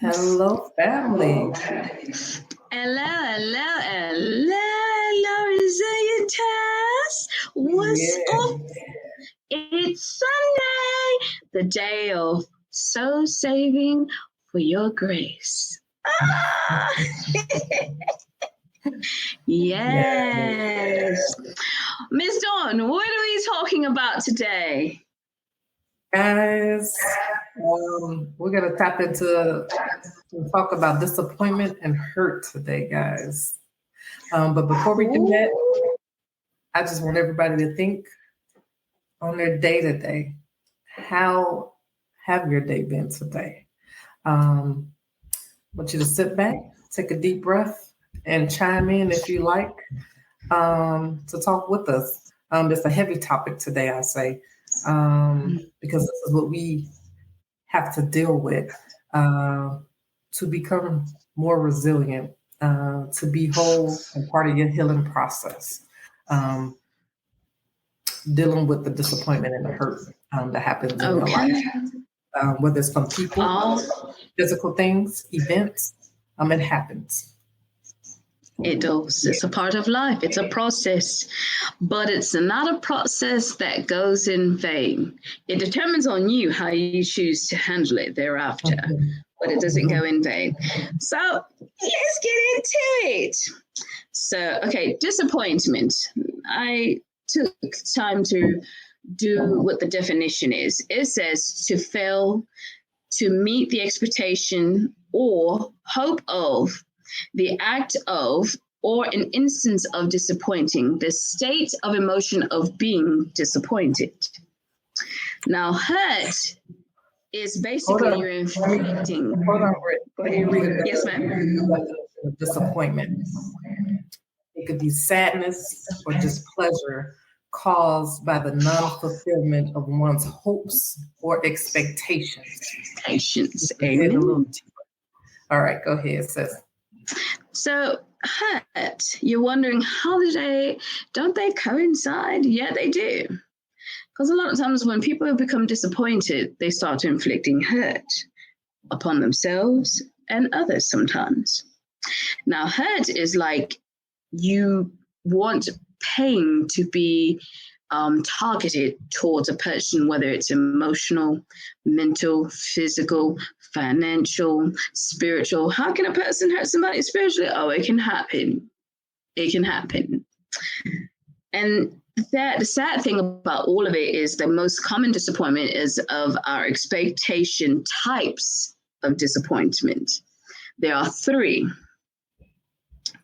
Hello, family. Hello, Resilienters. What's up? It's Sunday, the day of soul saving for your grace. Yes. Miss Dawn, what are we talking about today? Guys, we're going to tap into and talk about disappointment and hurt today, guys. But before we do that, I just want everybody to think on their day to day. How have your day been today? I want you to sit back, take a deep breath, and chime in if you like to talk with us. It's a heavy topic today, I say, because this is what we have to deal with to become more resilient, to be whole and part of your healing process. Dealing with the disappointment and the hurt that happens in your life, whether it's from people, physical things, events, it happens. It does. It's a part of life. It's a process, but it's not a process that goes in vain. It determines on you how you choose to handle it thereafter, but it doesn't go in vain. So let's get into it. So, okay, disappointment. I took time to do what the definition is. It says to fail to meet the expectation or hope of the act of, or an instance of disappointing, the state of emotion of being disappointed. Now, hurt is basically you're inflicting. Hold on, Rick. Yes, ma'am. Disappointment. It could be sadness or just pleasure caused by the non-fulfillment of one's hopes or expectations. Amen. All right, go ahead, sis. So hurt, you're wondering don't they coincide? Yeah, they do. Because a lot of times when people become disappointed, they start inflicting hurt upon themselves and others sometimes. Now, hurt is like you want pain to be targeted towards a person, whether it's emotional, mental, physical, financial, spiritual. How can a person hurt somebody spiritually? Oh, it can happen. It can happen. And the sad thing about all of it is the most common disappointment is of our expectation types of disappointment. There are three: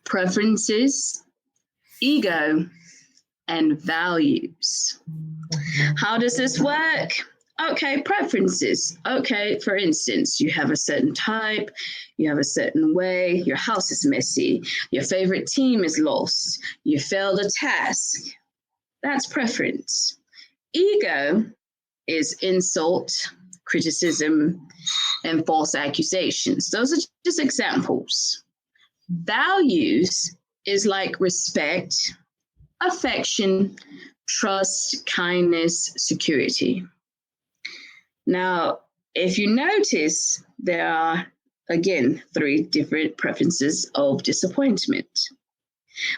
preferences, ego, and values. How does this work? Okay, preferences. Okay, for instance, you have a certain type, you have a certain way, your house is messy, your favorite team is lost, you failed a task. That's preference. Ego is insult, criticism, and false accusations. Those are just examples. Values is like respect, affection, trust, kindness, security. Now, if you notice, there are, again, three different preferences of disappointment.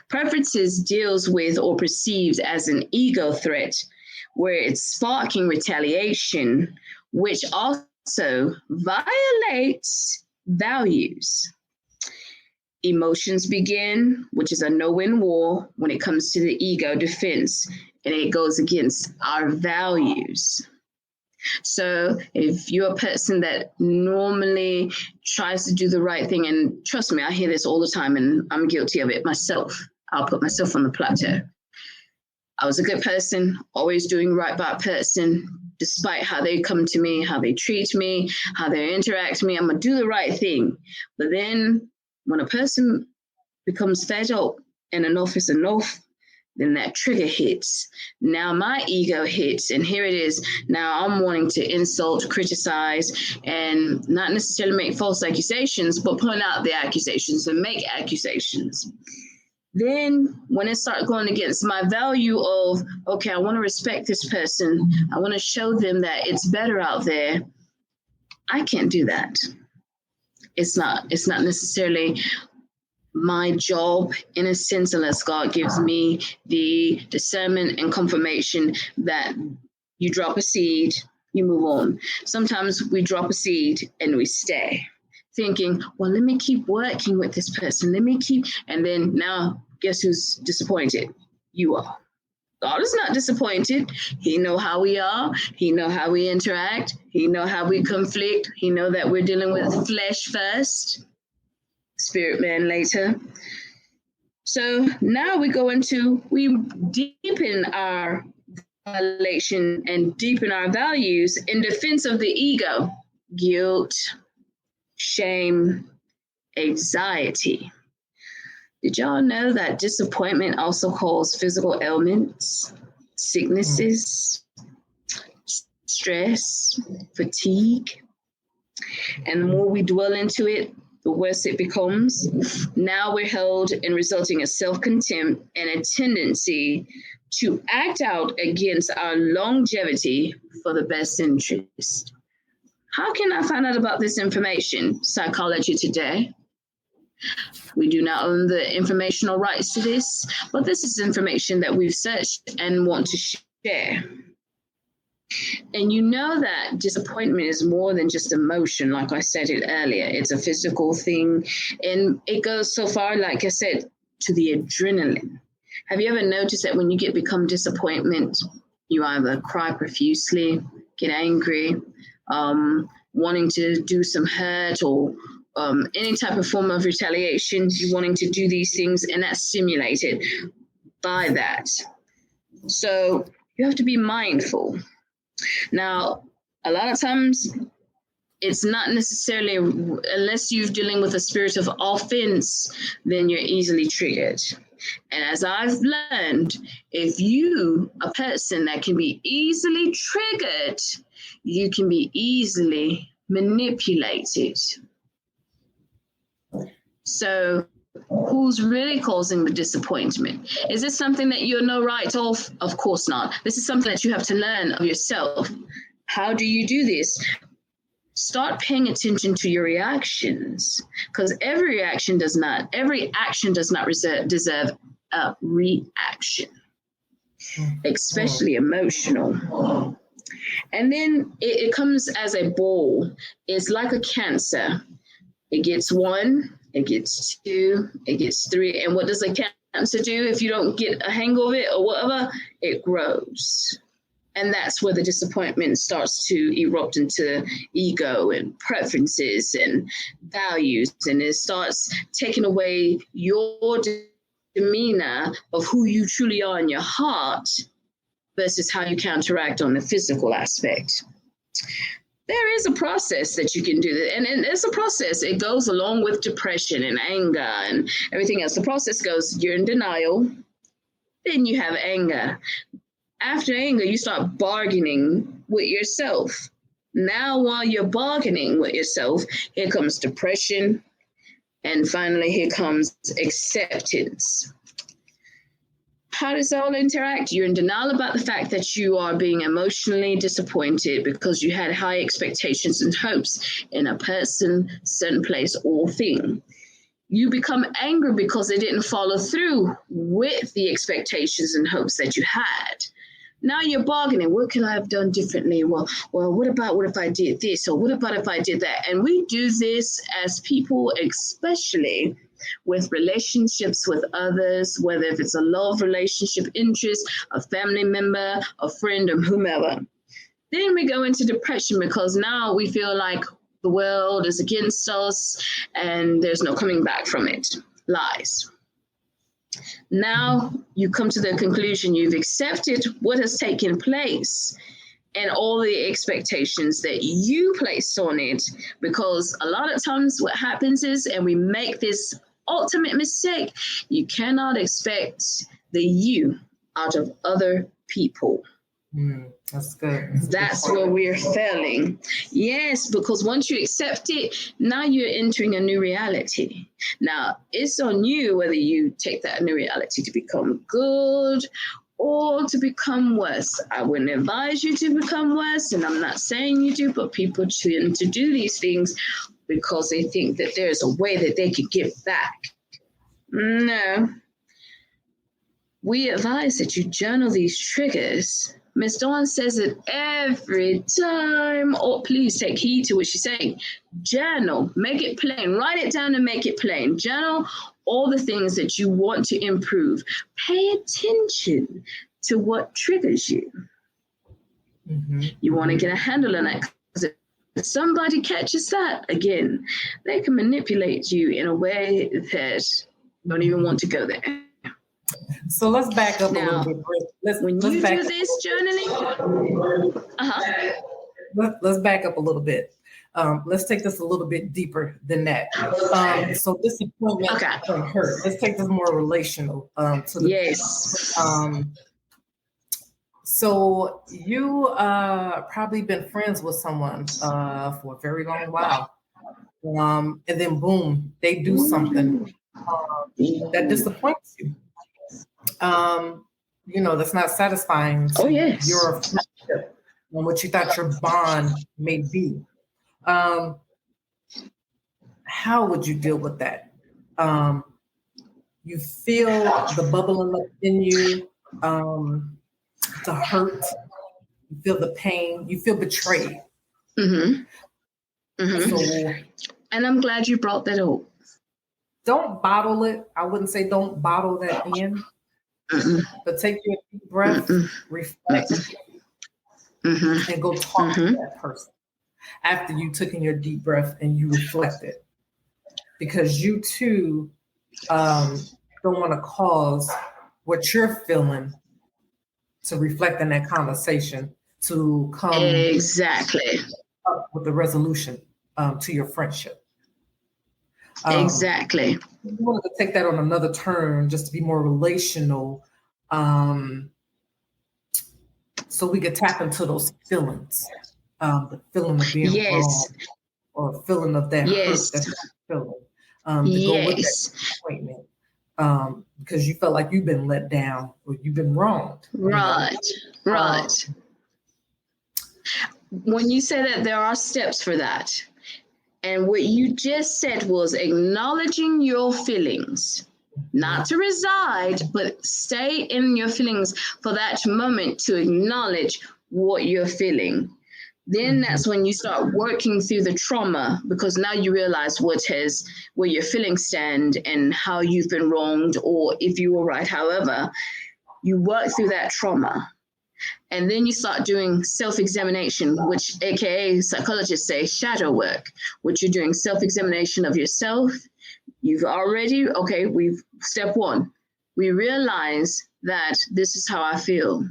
Preferences deals with or perceived as an ego threat, where it's sparking retaliation, which also violates values. Emotions begin, which is a no-win war when it comes to the ego defense, and it goes against our values. So if you're a person that normally tries to do the right thing, and trust me, I hear this all the time, and I'm guilty of it myself. I'll put myself on the plateau. I was a good person, always doing right by a person, despite how they come to me, how they treat me, how they interact with me. I'm going to do the right thing. But then when a person becomes fed up and enough is enough, then that trigger hits. Now my ego hits, and here it is. Now I'm wanting to insult, criticize, and not necessarily make false accusations, but point out the accusations and make accusations. Then when it starts going against my value of, okay, I want to respect this person, I want to show them that it's better out there, I can't do that. It's not necessarily my job in a sense, unless God gives me the discernment and confirmation that you drop a seed, you move on. Sometimes we drop a seed and we stay thinking, well, let me keep working with this person. And then now guess who's disappointed? You are. God is not disappointed. He know how we are. He know how we interact. He know how we conflict. He know that we're dealing with flesh first, spirit man later. So now we deepen our relation and deepen our values in defense of the ego, guilt, shame, anxiety. Did y'all know that disappointment also causes physical ailments, sicknesses, stress, fatigue? And the more we dwell into it, the worse it becomes. Now we're held in resulting in self-contempt and a tendency to act out against our longevity for the best interest. How can I find out about this information? Psychology Today. We do not own the informational rights to this, but this is information that we've searched and want to share. And you know that disappointment is more than just emotion, like I said it earlier. It's a physical thing, and it goes so far, like I said, to the adrenaline. Have you ever noticed that when you become disappointment, you either cry profusely, get angry, wanting to do some hurt or any type of form of retaliation, you wanting to do these things, and that's stimulated by that. So you have to be mindful. Now, a lot of times it's not necessarily, unless you're dealing with a spirit of offense, then you're easily triggered. And as I've learned, if you, a person that can be easily triggered, you can be easily manipulated. So who's really causing the disappointment? Is this something that you know right off? Of course not. This is something that you have to learn of yourself. How do you do this? Start paying attention to your reactions, because every action does not deserve a reaction, especially emotional. And then it comes as a ball. It's like a cancer. It gets 1, it gets 2, it gets 3. And what does a cancer do if you don't get a hang of it or whatever? It grows. And that's where the disappointment starts to erupt into ego and preferences and values. And it starts taking away your demeanor of who you truly are in your heart versus how you counteract on the physical aspect. There is a process that you can do that. And it's a process. It goes along with depression and anger and everything else. The process goes, you're in denial, then you have anger. After anger, you start bargaining with yourself. Now, while you're bargaining with yourself, here comes depression. And finally, here comes acceptance. How does that all interact? You're in denial about the fact that you are being emotionally disappointed because you had high expectations and hopes in a person, certain place, or thing. You become angry because they didn't follow through with the expectations and hopes that you had. Now you're bargaining. What can I have done differently? Well, what if I did this? Or what about if I did that? And we do this as people, especially with relationships with others, whether if it's a love relationship, interest, a family member, a friend, or whomever. Then we go into depression because now we feel like the world is against us and there's no coming back from it. Lies. Now you come to the conclusion you've accepted what has taken place and all the expectations that you placed on it, because a lot of times what happens is, and we make this ultimate mistake, you cannot expect the you out of other people. That's good. That's where we're failing. Yes, because once you accept it, now you're entering a new reality. Now, it's on you whether you take that new reality to become good or to become worse. I wouldn't advise you to become worse, and I'm not saying you do, but people tend to do these things because they think that there's a way that they could get back. No. We advise that you journal these triggers. Miss Dawn says it every time. Oh, please take heed to what she's saying. Journal, make it plain. Write it down and make it plain. Journal all the things that you want to improve. Pay attention to what triggers you. You want to get a handle on that. Because if somebody catches that, again, they can manipulate you in a way that you don't even want to go there. So let's back up now, a little bit. When you do this journaling, let's back up a little bit. Let's take this a little bit deeper than that. So disappointment and hurt. Let's take this more relational. So you probably been friends with someone for a very long while, and then boom, they do something that disappoints you. That's not satisfying to your friendship and what you thought your bond may be. How would you deal with that? You feel the bubbling up in you, the hurt, you feel the pain, you feel betrayed. So, and I'm glad you brought that up. Don't bottle it. I wouldn't say don't bottle that in. But take your deep breath, reflect, and go talk to that person after you took in your deep breath and you reflected. Because you too don't want to cause what you're feeling to reflect in that conversation to come up with a resolution to your friendship. Exactly. We wanted to take that on another turn just to be more relational, so we could tap into those feelings, the feeling of being wrong or feeling of that hurt that's not feeling, to go with that disappointment, because you felt like you've been let down or you've been wronged. Right. When you say that, there are steps for that. And what you just said was acknowledging your feelings, not to reside, but stay in your feelings for that moment to acknowledge what you're feeling. Then that's when you start working through the trauma, because now you realize where your feelings stand and how you've been wronged, or if you were right. However, you work through that trauma. And then you start doing self-examination, which AKA psychologists say shadow work, which you're doing self-examination of yourself. You've already, step one, we realize that this is how I feel.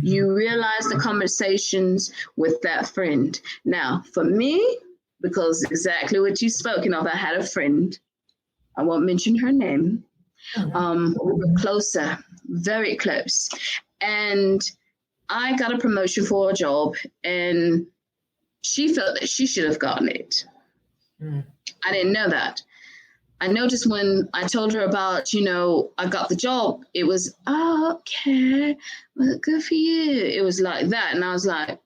You realize the conversations with that friend. Now, for me, because exactly what you've spoken of, I had a friend, I won't mention her name. We were closer, very close. And I got a promotion for a job, and she felt that she should have gotten it. I didn't know that. I noticed when I told her about, I got the job, it was, okay, well, good for you. It was like that. And I was like,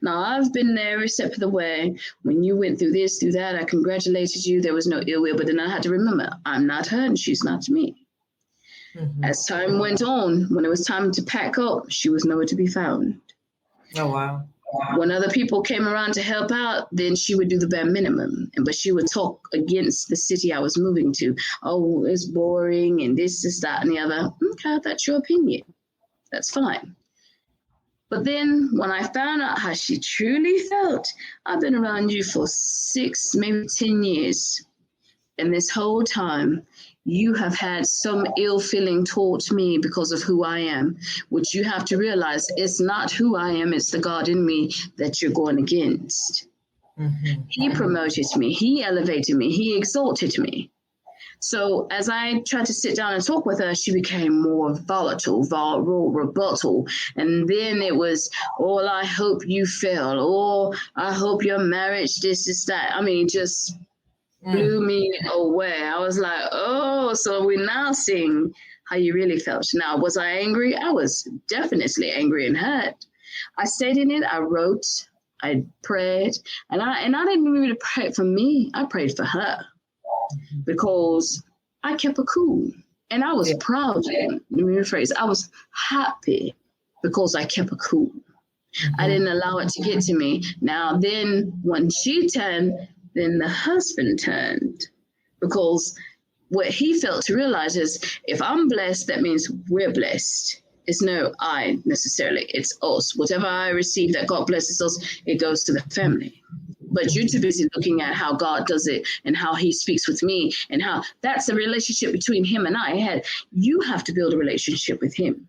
Now, I've been there every step of the way. When you went through this, through that, I congratulated you. There was no ill will. But then I had to remember, I'm not her and she's not me. As time went on, when it was time to pack up, she was nowhere to be found. Oh, wow. When other people came around to help out, then she would do the bare minimum. But she would talk against the city I was moving to. Oh, it's boring and this, that, and the other. Okay, that's your opinion. That's fine. But then when I found out how she truly felt, I've been around you for 6, maybe 10 years. And this whole time, you have had some ill feeling toward me because of who I am, which you have to realize it's not who I am, it's the God in me that you're going against. He promoted me, he elevated me, he exalted me. So as I tried to sit down and talk with her, she became more volatile, rebuttal. And then it was, oh, I hope you fail. Oh, I hope your marriage, this, that. I mean, just blew me away. I was like, oh, so we're now seeing how you really felt. Now, was I angry? I was definitely angry and hurt. I stayed in it. I wrote. I prayed, and I didn't really pray for me. I prayed for her because I kept her cool, and I was proud of him. Let me rephrase. I was happy because I kept her cool. I didn't allow it to get to me. Now, then when she turned, then the husband turned, because what he felt to realize is if I'm blessed, that means we're blessed. It's no I necessarily, it's us. Whatever I receive that God blesses us, it goes to the family. But you're too busy looking at how God does it and how he speaks with me and how that's a relationship between him and I. You have to build a relationship with him.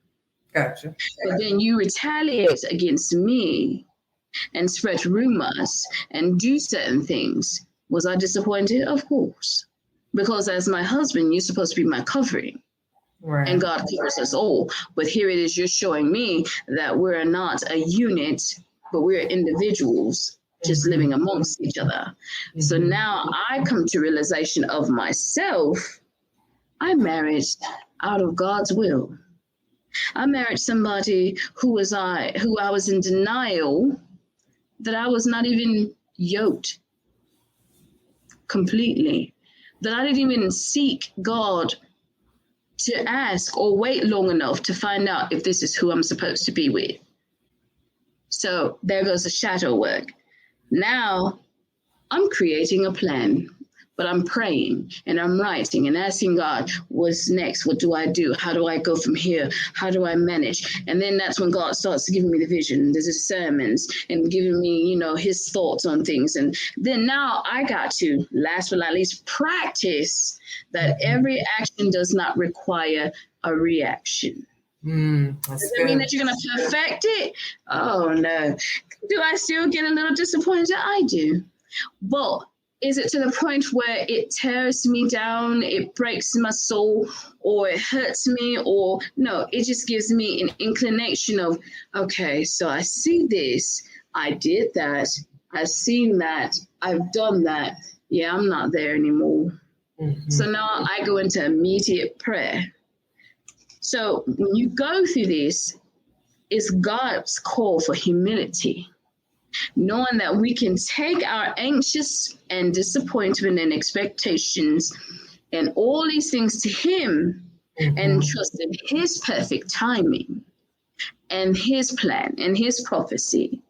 Gotcha. But then you retaliate against me and spread rumors and do certain things. Was I disappointed? Of course. Because as my husband, you're supposed to be my covering. Right. And God covers us all. But here it is, you're showing me that we're not a unit, but we're individuals just living amongst each other. So now I come to realization of myself. I married out of God's will. I married somebody who I was in denial that I was not even yoked completely, that I didn't even seek God to ask or wait long enough to find out if this is who I'm supposed to be with. So there goes the shadow work. Now I'm creating a plan, but I'm praying and I'm writing and asking God, what's next? What do I do? How do I go from here? How do I manage? And then that's when God starts giving me the vision, the sermons, and giving me, his thoughts on things. And then now I got to, last but not least, practice that every action does not require a reaction. Does it mean that you're going to perfect it? Oh, no. Do I still get a little disappointed? I do. But is it to the point where it tears me down, it breaks my soul, or it hurts me? Or no, it just gives me an inclination of, okay, so I see this, I did that, I've seen that, I've done that. Yeah, I'm not there anymore. So now I go into immediate prayer. So when you go through this, it's God's call for humility. Knowing that we can take our anxious and disappointment and expectations and all these things to him and trust in his perfect timing and his plan and his prophecy.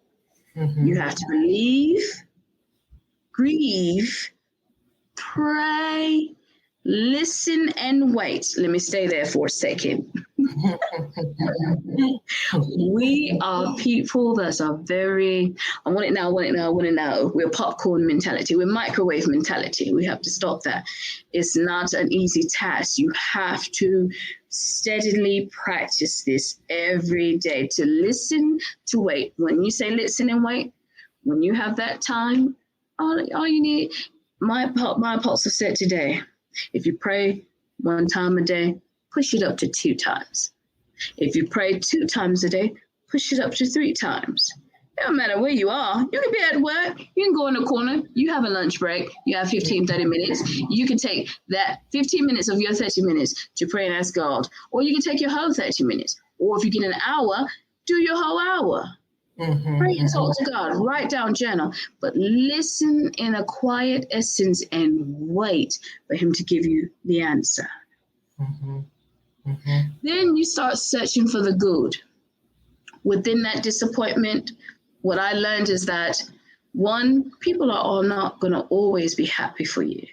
You have to believe, grieve, pray, listen, and wait. Let me stay there for a second. We are people that are very, I want it now, I want it now, I want it now. We're popcorn mentality. We're microwave mentality. We have to stop that. It's not an easy task. You have to steadily practice this every day, to listen, to wait. When you say listen and wait, when you have that time, all you need, my apostle said today, if you pray 1 time a day, push it up to 2 times. If you pray 2 times a day, push it up to 3 times. It don't matter where you are. You can be at work. You can go in the corner. You have a lunch break. You have 15, 30 minutes. You can take that 15 minutes of your 30 minutes to pray and ask God. Or you can take your whole 30 minutes. Or if you get an hour, do your whole hour. Pray and talk to God. Write down, journal. But listen in a quiet essence and wait for him to give you the answer. Then you start searching for the good. Within that disappointment, what I learned is that, 1, people are all not going to always be happy for you.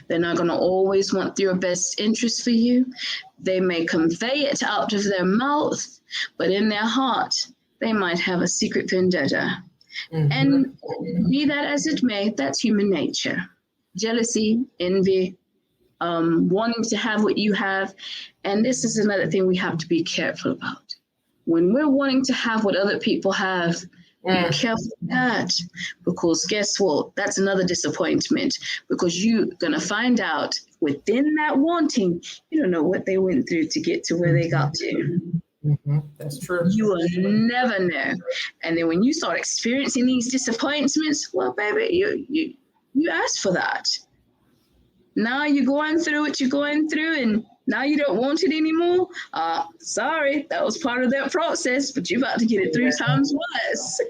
They're not going to always want your best interest for you. They may convey it out of their mouth, but in their heart, they might have a secret vendetta. And be that as it may, that's human nature. Jealousy, envy, wanting to have what you have. And this is another thing we have to be careful about. When we're wanting to have what other people have, be careful with that, because guess what? That's another disappointment, because you're going to find out within that wanting, you don't know what they went through to get to where they got to. That's true. You will never know. And then when you start experiencing these disappointments, well, baby, you asked for that. Now you're going through what you're going through, and now you don't want it anymore. Sorry, that was part of that process, but you're about to get it 3 times worse.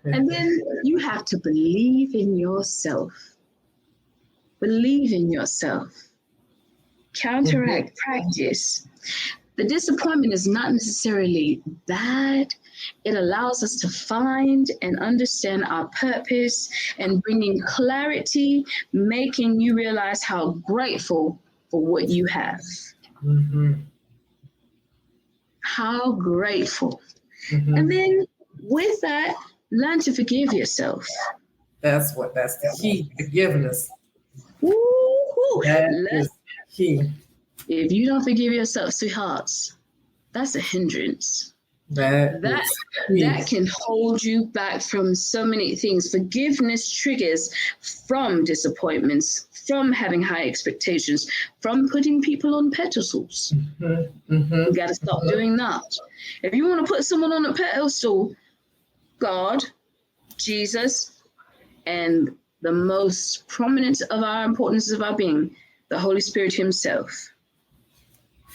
And then you have to believe in yourself. Believe in yourself. Counteract, practice. The disappointment is not necessarily bad. It allows us to find and understand our purpose and bringing clarity, making you realize how grateful for what you have. How grateful. And then with that, learn to forgive yourself. That's the key, forgiveness. Woo-hoo. That is key. If you don't forgive yourself, sweethearts, that's a hindrance. That can hold you back from so many things. Forgiveness triggers from disappointments, from having high expectations, from putting people on pedestals. You got to stop doing that. If you want to put someone on a pedestal, God, Jesus, and the most prominent of our importance of our being, the Holy Spirit himself.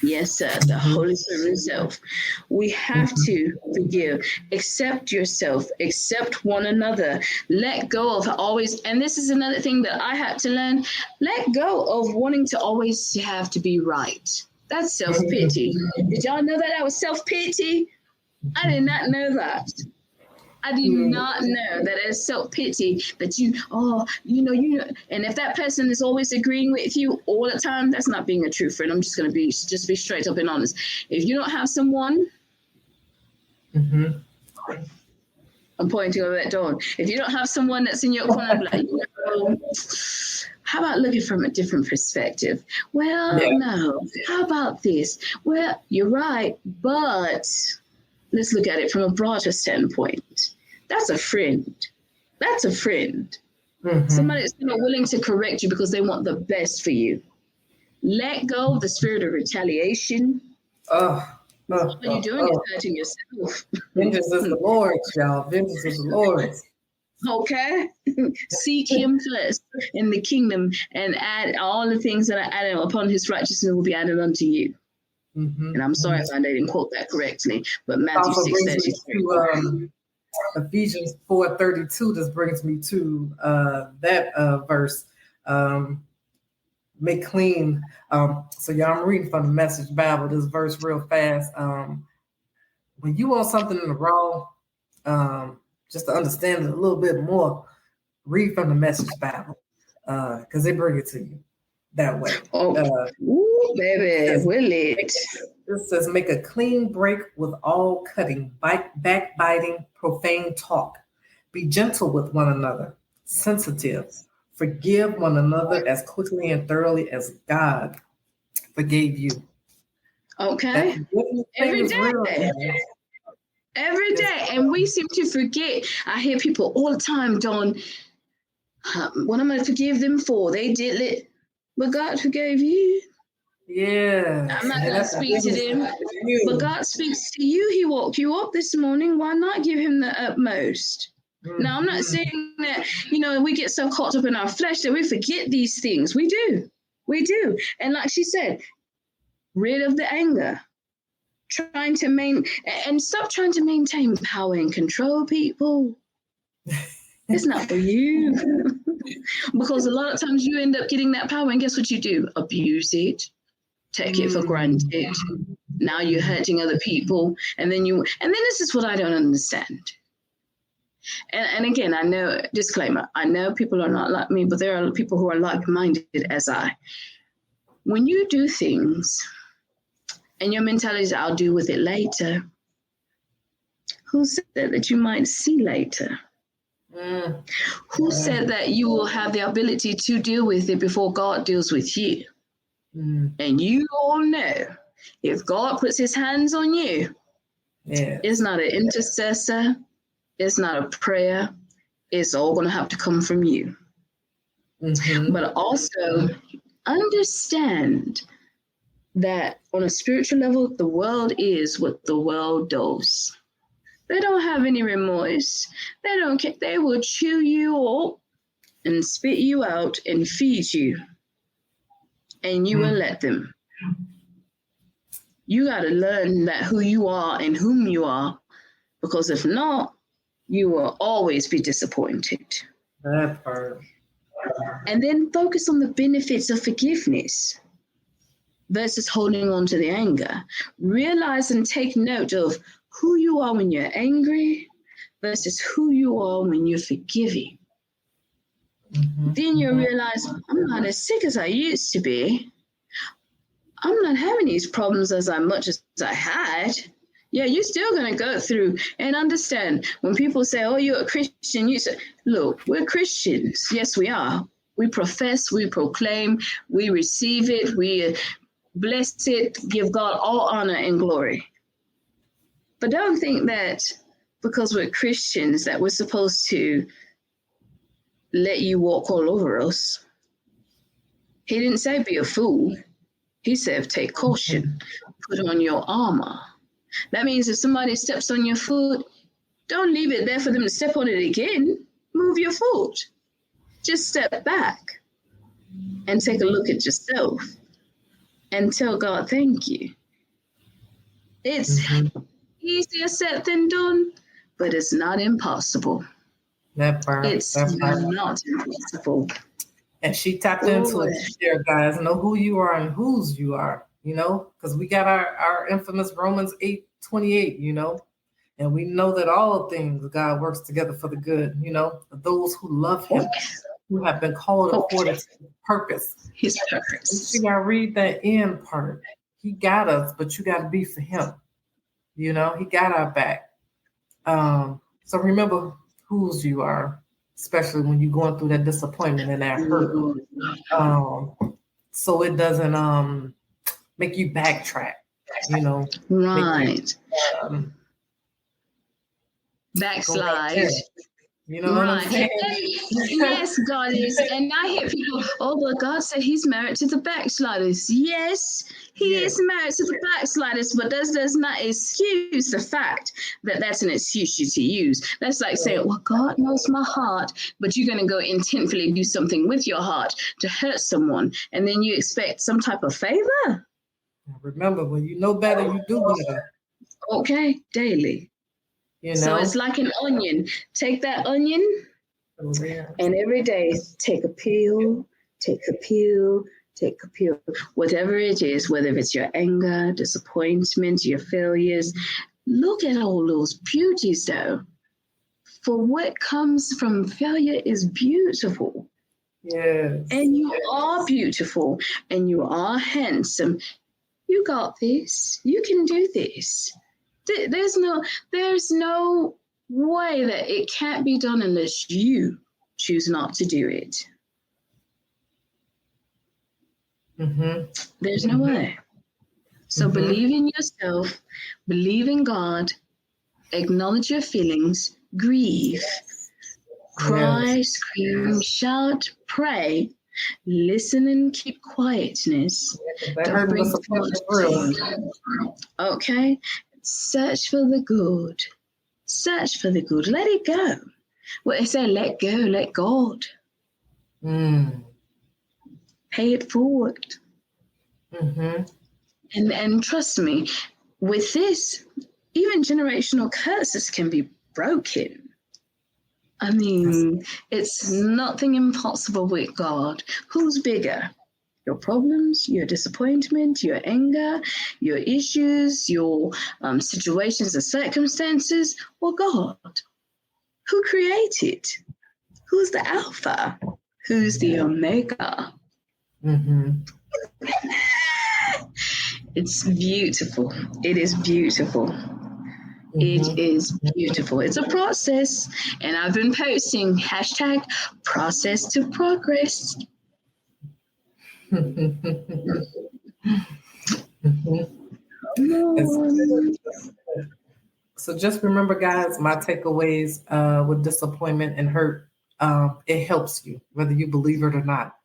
Yes, sir, the Holy Spirit himself. We have to forgive, accept yourself, accept one another, let go of always, and this is another thing that I had to learn, let go of wanting to always have to be right. That's self-pity. Did y'all know that was self-pity? I did not know that. I did not know that it's self-pity that you know, and if that person is always agreeing with you all the time, that's not being a true friend. I'm just going to be straight up and honest. If you don't have someone, I'm pointing over that door. If you don't have someone that's in your corner, like, how about looking from a different perspective? Well, no. How about this? Well, you're right, but let's look at it from a broader standpoint. That's a friend. That's a friend. Somebody that's not willing to correct you because they want the best for you. Let go of the spirit of retaliation. What you're doing is hurting yourself. Vengeance is the Lord's, y'all. Vengeance is the Lord's. Okay? Seek him first in the kingdom and add all the things that are added upon his righteousness will be added unto you. And I'm sorry if I didn't quote that correctly, but Matthew 6:33. Ephesians 4:32. This brings me to that verse. Make clean. So y'all, I'm reading from the Message Bible. This verse real fast. When you want something in the wrong, just to understand it a little bit more, read from the Message Bible because they bring it to you that way. Baby, will it? This says, make a clean break with all cutting, backbiting, profane talk. Be gentle with one another, sensitive. Forgive one another as quickly and thoroughly as God forgave you. Okay. Every day. Every day. And we seem to forget. I hear people all the time, Dawn, what am I going to forgive them for? They did it, but God forgave you. Yeah. I'm not going to speak to them, but God speaks to you. He woke you up this morning. Why not give him the utmost? Now, I'm not saying that, we get so caught up in our flesh that we forget these things. We do. And like she said, rid of the anger. And stop trying to maintain power and control people. It's not for you. Because a lot of times you end up getting that power, and guess what you do? Abuse it. Take it for granted. Now you're hurting other people. And then this is what I don't understand. And again, I know, disclaimer, I know people are not like me, but there are people who are like-minded as I. When you do things and your mentality is, I'll deal with it later, who said that you might see later? Who said that you will have the ability to deal with it before God deals with you? And you all know, if God puts his hands on you, it's not an intercessor, it's not a prayer, it's all going to have to come from you. But also understand that on a spiritual level, the world is what the world does. They don't have any remorse. They don't care. They will chew you up and spit you out and feed you. And you will let them. You got to learn that who you are and whom you are, because if not, you will always be disappointed. That part. And then focus on the benefits of forgiveness versus holding on to the anger. Realize and take note of who you are when you're angry versus who you are when you're forgiving. Then you realize, I'm not as sick as I used to be. I'm not having these problems as much as I had. Yeah, you're still going to go through and understand when people say, oh, you're a Christian, you say, look, we're Christians. Yes, we are. We profess, we proclaim, we receive it, we bless it, give God all honor and glory. But don't think that because we're Christians that we're supposed to let you walk all over us. He didn't say be a fool. He said take caution, put on your armor. That means if somebody steps on your foot, don't leave it there for them to step on it again. Move your foot. Just step back and take a look at yourself and tell God thank you. It's easier said than done, but it's not impossible. That part. It's not impossible. And she tapped into it there, guys. Know who you are and whose you are, because we got our infamous Romans 8:28, and we know that all things God works together for the good, for those who love him, who have been called according to his purpose. His purpose. You got to read that end part. He got us, but you got to be for him. He got our back. So remember whose you are, especially when you're going through that disappointment and that hurt. So it doesn't make you backtrack, Right. Backslide. You know what I'm saying? Yes, God is. And I hear people, but God said he's married to the backsliders. Yes, he is married to the backsliders, but that does not excuse the fact that that's an excuse you to use. That's like saying, well, God knows my heart, but you're going to go intentfully do something with your heart to hurt someone, and then you expect some type of favor? Remember, when you know better, you do better. Okay, daily. So it's like an onion. Take that onion and every day take a peel, whatever it is, whether it's your anger, disappointment, your failures. Look at all those beauties though. For what comes from failure is beautiful. Yes. And you are beautiful and you are handsome. You got this. You can do this. There's no way that it can't be done unless you choose not to do it. There's no way. So believe in yourself, believe in God, acknowledge your feelings, grieve, cry, scream, shout, pray, listen and keep quietness. Okay? Search for the good. Search for the good. Let it go. What they say, let go, let God. Pay it forward. And trust me, with this, even generational curses can be broken. I mean, it's nothing impossible with God. Who's bigger? Your problems, your disappointment, your anger, your issues, your situations and circumstances, or God? Who created? Who's the Alpha? Who's the Omega? It's beautiful. It is beautiful. It is beautiful. It's a process. And I've been posting #process to progress. So just remember, guys, my takeaways with disappointment and hurt, it helps you, whether you believe it or not.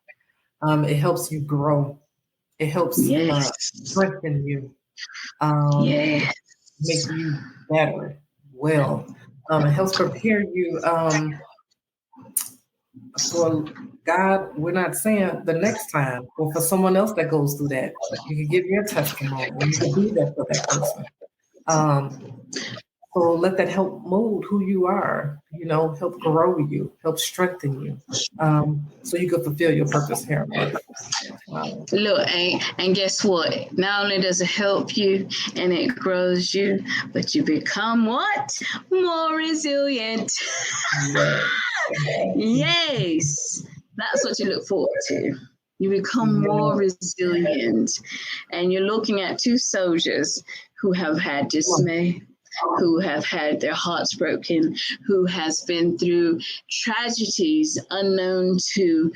It helps you grow. It helps strengthen you, make you better. It helps prepare you for God. We're not saying the next time, or for someone else that goes through that. You can give your testimony, and you can be there for that person. So let that help mold who you are, help grow you, help strengthen you, so you can fulfill your purpose here on earth. Look, and guess what? Not only does it help you and it grows you, but you become what? More resilient. Yes, that's what you look forward to. You become more resilient, and you're looking at two soldiers who have had dismay, who have had their hearts broken, who has been through tragedies unknown to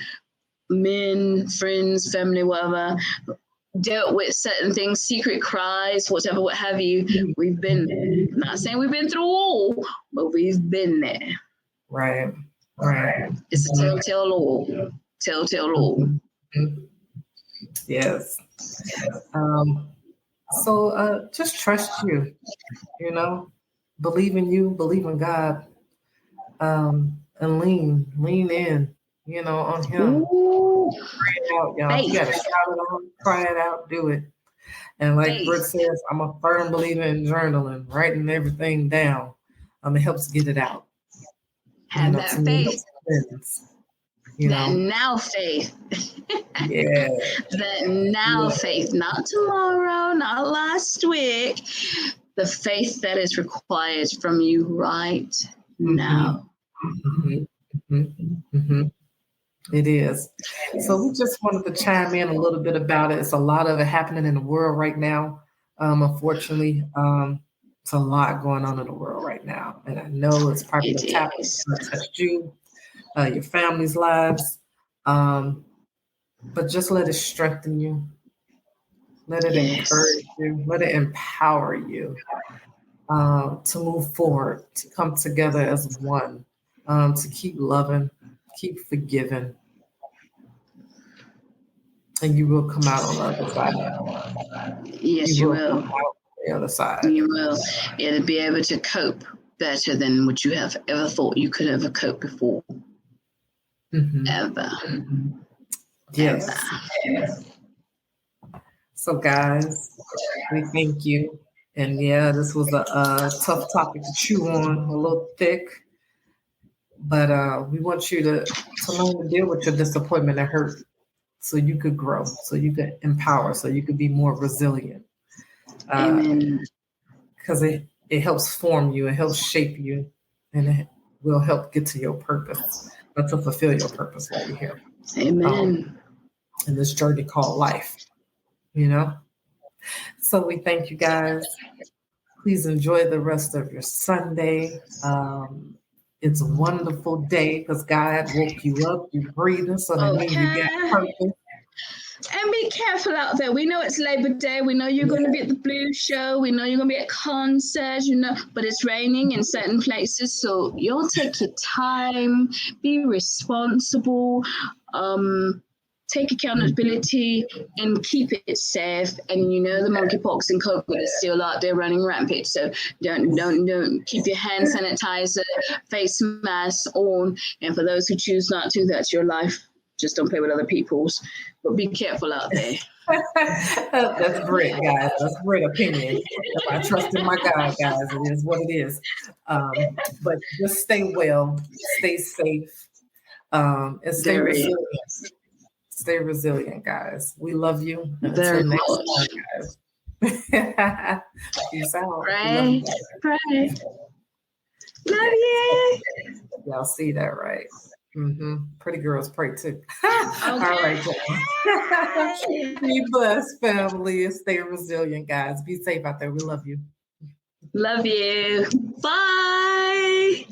men, friends, family, whatever, dealt with certain things, secret cries, whatever, what have you. We've been there. I'm not saying we've been through all, but we've been there. Right. It's a telltale all. Telltale all. Yes. So just trust you, believe in you, believe in God, and lean in, on Him. Cry it out, y'all. If you got to shout it out, cry it out, do it. And like Britt says, I'm a firm believer in journaling, writing everything down. It helps get it out. Have that faith. That now faith. Yeah. That now faith, not tomorrow, not last week. The faith that is required from you right now. It is. So we just wanted to chime in a little bit about it. It's a lot of it happening in the world right now. Unfortunately, it's a lot going on in the world right now. And I know it's probably the topic that touched you, your family's lives. But just let it strengthen you. Let it encourage you. Let it empower you to move forward, to come together as one, to keep loving, keep forgiving. And you will come out on the other side. Yes, you will. Come out on the other side. You will. It'll be able to cope better than what you have ever thought you could ever cope before. Ever. Yes. Ever. So, guys, we thank you. And this was a tough topic to chew on, a little thick. But we want you to learn to deal with your disappointment and hurt so you could grow, so you could empower, so you could be more resilient. Amen. Because it helps form you, it helps shape you, and it will help get to your purpose, or to fulfill your purpose while you're here. Amen. In this journey called life, So we thank you guys. Please enjoy the rest of your Sunday. It's a wonderful day because God woke you up, you breathing, so that means you got purpose. And be careful out there. We know it's Labor Day. We know you're going to be at the Blues show. We know you're going to be at concerts, but it's raining in certain places. So you'll take your time, be responsible, take accountability, and keep it safe. And the monkeypox and COVID is still out there running rampant. So don't keep your hand sanitizer, face mask on. And for those who choose not to, that's your life. Just don't play with other people's. But be careful out there. That's great, guys. That's great opinion. If I trust in my God, guys, it is what it is. But just stay well, stay safe, and stay resilient. Stay resilient, guys. We love you. Until next time, guys. Peace out. Pray. Love you. Y'all see that, right? Pretty girls pray too. All right, be blessed, family, and stay resilient, guys. Be safe out there. We love you. Love you. Bye.